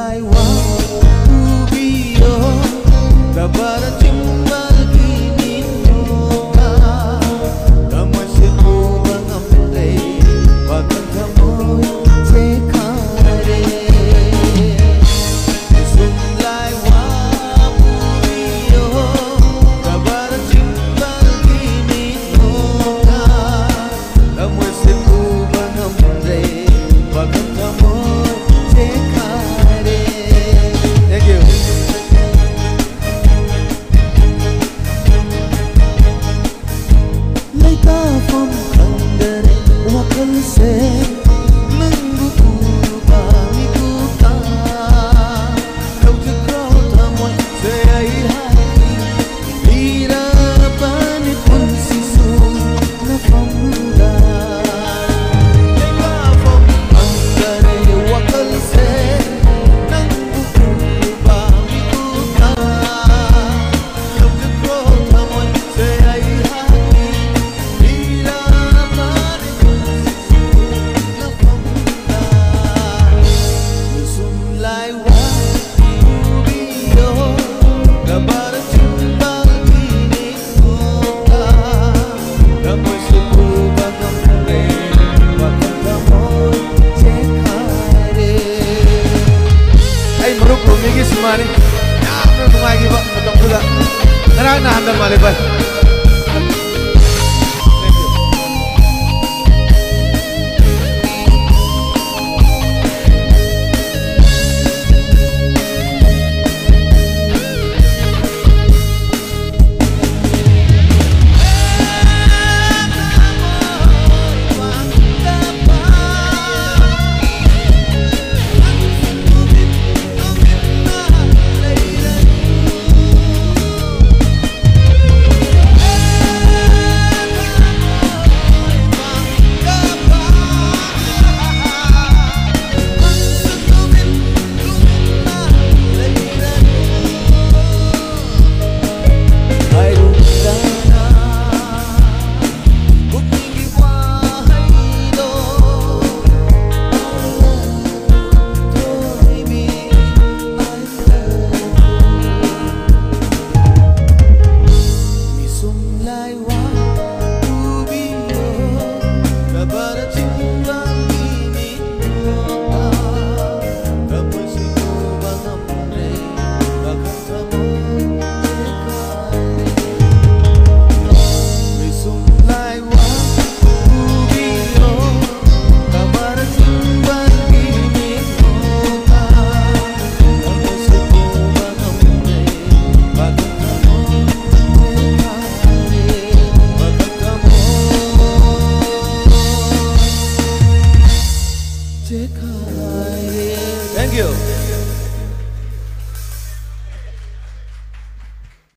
semulaiwa ubio kabara cimbal kini noka damai setu bangamre bagan kamoy sekare semulaiwa ubio kabara cimbal kini noka damai setu bangamre bagan kamoy sekare. Thank you. Laita from under wakal se nanggu bami kuta kau jekau tamoy se ai hati ira pani pun sisu na famda laita from under wakal se nanggu bami kuta kau jekau tamoy se ai hati ira pani pun sisu na famda semulaiwa ubio kabara cimbal kini noka damai setu bangamre bagan kamoy sekare. Ay maruk rumigi semari ya mengungai pak potong juga ngerang na handal maliban. Thank you.